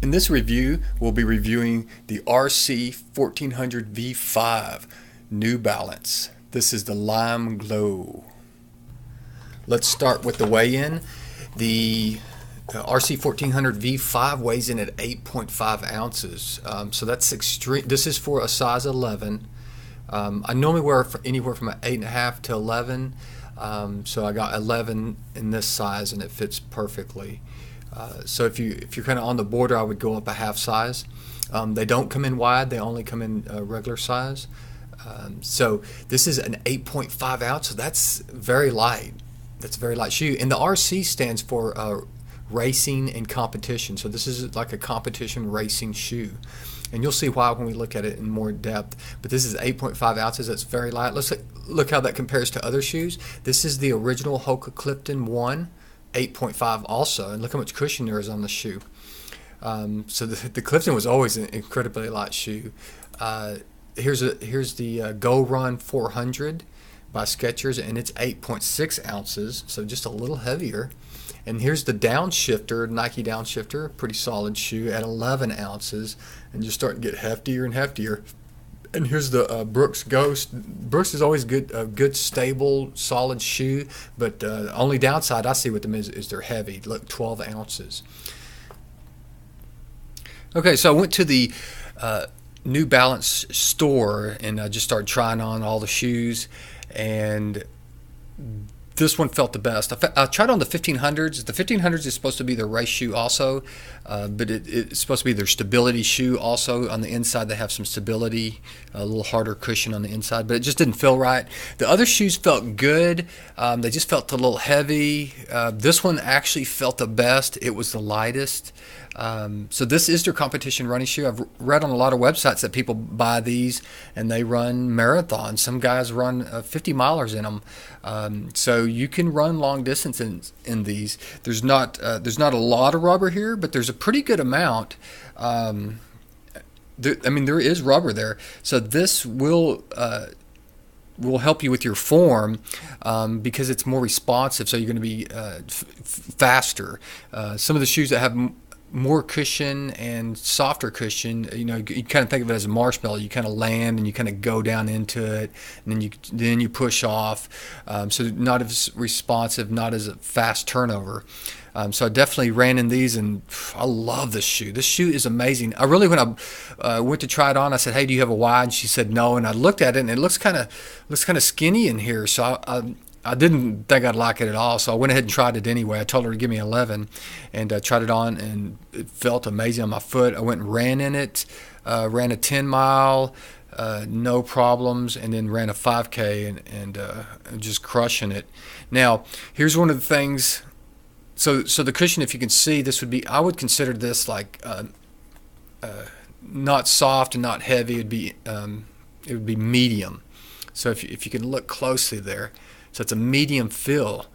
In this review, we'll be reviewing the RC 1400 V5 New Balance. This is the Lime Glow. Let's start with the weigh-in. The RC 1400 V5 weighs in at 8.5 ounces. So that's extreme. This is for a size 11. I normally wear anywhere from an 8.5 to 11. So I got 11 in this size and it fits perfectly. So if you're kind of on the border, I would go up a half size. They don't come in wide; they only come in regular size. So this is an 8.5 ounce. So that's very light. That's a very light shoe. And the RC stands for racing and competition. So this is like a competition racing shoe. And you'll see why when we look at it in more depth. But this is 8.5 ounces. That's very light. Let's look how that compares to other shoes. This is the original Hoka Clifton 1. 8.5 also, and look how much cushion there is on the shoe. So the Clifton was always an incredibly light shoe. Here's the Go Run 400 by Skechers, and it's 8.6 ounces, so just a little heavier. And here's the Downshifter, Nike Downshifter, pretty solid shoe at 11 ounces, and you're starting to get heftier and heftier. And here's the Brooks Ghost. Brooks is always good, a good, stable, solid shoe, but the only downside I see with them is they're heavy. Look, 12 ounces. Okay, so I went to the New Balance store and I just started trying on all the shoes, and this one felt the best. I tried on the 1500s. The 1500s is supposed to be their race shoe also, but it's supposed to be their stability shoe also. On the inside, they have some stability, a little harder cushion on the inside, but it just didn't feel right. The other shoes felt good. They just felt a little heavy. This one actually felt the best. It was the lightest. So this is their competition running shoe. I've read on a lot of websites that people buy these and they run marathons. Some guys run 50 milers in them. So you can run long distance in these. There's not a lot of rubber here, but there's a pretty good amount. There is rubber there. So this will help you with your form because it's more responsive. So you're going to be faster. Some of the shoes that have more cushion and softer cushion, you kind of think of it as a marshmallow. You kind of land and you kind of go down into it, and then you push off. So not as responsive, not as a fast turnover. So I definitely ran in these, and I love this shoe. This shoe is amazing. When I went to try it on, I said, "Hey, do you have a wide?" And she said, "No." And I looked at it, and it looks kind of skinny in here. So I didn't think I'd like it at all, so I went ahead and tried it anyway. I told her to give me 11, and tried it on, and it felt amazing on my foot. I went and ran in it, ran a 10 mile, no problems, and then ran a 5K and just crushing it. Now, here's one of the things. So the cushion, if you can see, I would consider this like not soft and not heavy. It would be medium. So if you can look closely there. So it's a medium fill.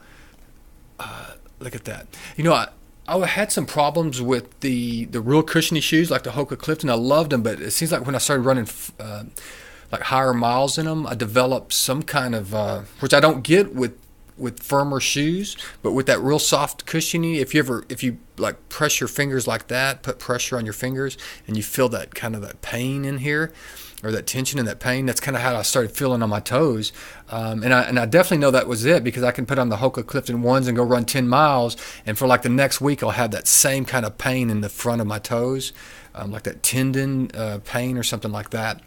Look at that. I had some problems with the real cushiony shoes like the Hoka Clifton. I loved them, but it seems like when I started running like higher miles in them, I developed some kind of which I don't get with firmer shoes, but with that real soft cushiony. If you like press your fingers like that, put pressure on your fingers, and you feel that kind of that pain in here, or that tension and that pain. That's kind of how I started feeling on my toes. And I definitely know that was it, because I can put on the Hoka Clifton 1s and go run 10 miles, and for like the next week I'll have that same kind of pain in the front of my toes, like that tendon pain or something like that.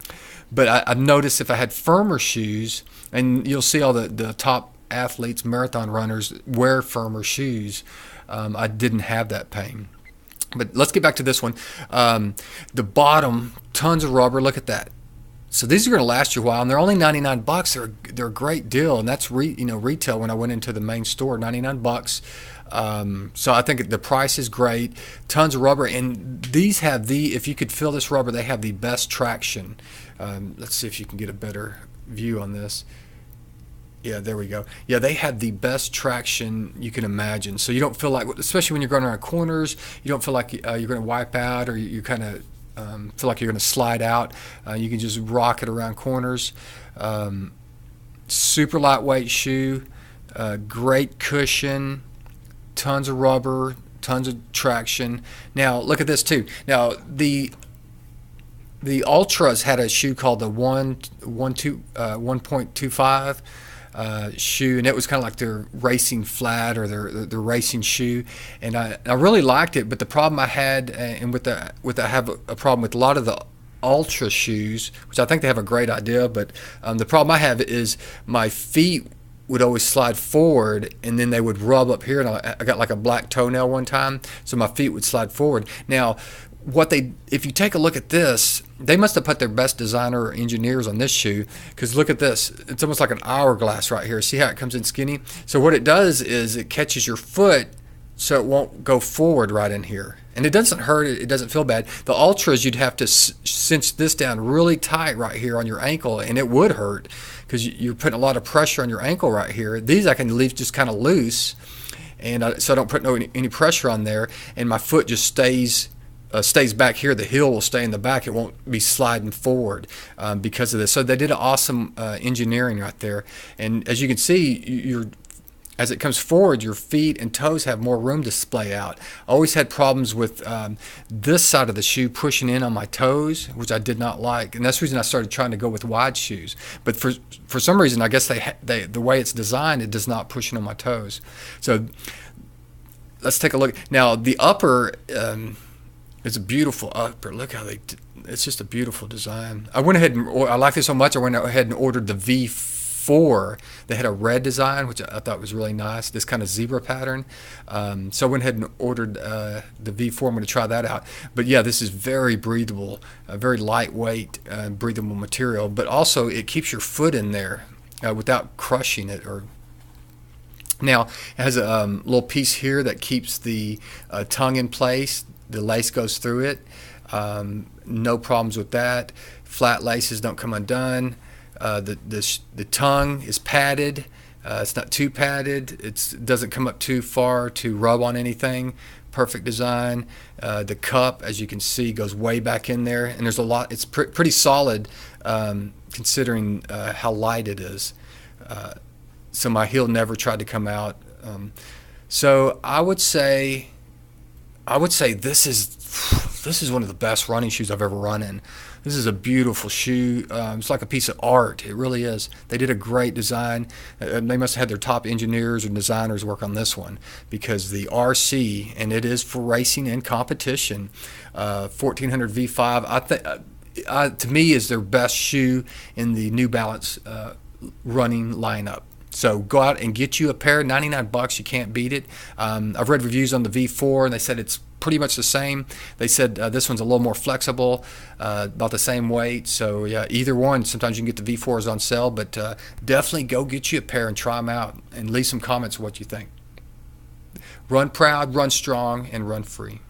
But I've noticed if I had firmer shoes, and you'll see all the top athletes, marathon runners wear firmer shoes, I didn't have that pain. But let's get back to this one. The bottom, tons of rubber. Look at that. So these are going to last you a while, and they're only $99. They're a great deal, and that's retail when I went into the main store, $99. So I think the price is great. Tons of rubber, and these have if you could feel this rubber, they have the best traction. Let's see if you can get a better view on this. Yeah, there we go. Yeah, they have the best traction you can imagine. So you don't feel like, especially when you're going around corners, you don't feel like you're going to wipe out, or you kind of feel like you're going to slide out. You can just rock it around corners. Super lightweight shoe, great cushion, tons of rubber, tons of traction. Now look at this too. Now the Ultras had a shoe called the 1.25 shoe, and it was kind of like their racing flat or their racing shoe, and I really liked it. But the problem I had, and I have a problem with a lot of the Ultra shoes, which I think they have a great idea, but the problem I have is my feet would always slide forward, and then they would rub up here, and I got like a black toenail one time, so my feet would slide forward. Now, if you take a look at this, they must have put their best designer or engineers on this shoe, because look at this. It's almost like an hourglass right here. See how it comes in skinny? So what it does is it catches your foot so it won't go forward right in here. And it doesn't hurt, it doesn't feel bad. The Ultras, you'd have to cinch this down really tight right here on your ankle, and it would hurt because you're putting a lot of pressure on your ankle right here. These I can leave just kind of loose, and so I don't put any pressure on there, and my foot just stays back here. The heel will stay in the back. It won't be sliding forward because of this. So they did an awesome engineering right there. And as you can see, as it comes forward, your feet and toes have more room to splay out. I always had problems with this side of the shoe pushing in on my toes, which I did not like, and that's the reason I started trying to go with wide shoes. But for some reason, I guess the way it's designed, it does not push in on my toes. So let's take a look. Now the upper. It's a beautiful upper. Look how it's just a beautiful design. I went ahead and I like this so much. I went ahead and ordered the V4. They had a red design, which I thought was really nice. This kind of zebra pattern. So I went ahead and ordered the V4. I'm going to try that out. But yeah, this is very breathable, very lightweight, breathable material. But also it keeps your foot in there without crushing it or. Now it has a little piece here that keeps the tongue in place. The lace goes through it. No problems with that. Flat laces don't come undone. The tongue is padded. It's not too padded. It doesn't come up too far to rub on anything. Perfect design. The cup, as you can see, goes way back in there, and there's a lot. It's pretty solid considering how light it is. So my heel never tried to come out. So I would say this is one of the best running shoes I've ever run in. This is a beautiful shoe. It's like a piece of art. It really is. They did a great design. They must have had their top engineers and designers work on this one, because the RC, and it is for racing and competition, 1400 V5, to me is their best shoe in the New Balance running lineup. So go out and get you a pair. $99, you can't beat it. I've read reviews on the V4, and they said it's pretty much the same. They said this one's a little more flexible, about the same weight. So yeah, either one. Sometimes you can get the V4s on sale, but definitely go get you a pair and try them out, and leave some comments what you think. Run proud, run strong, and run free.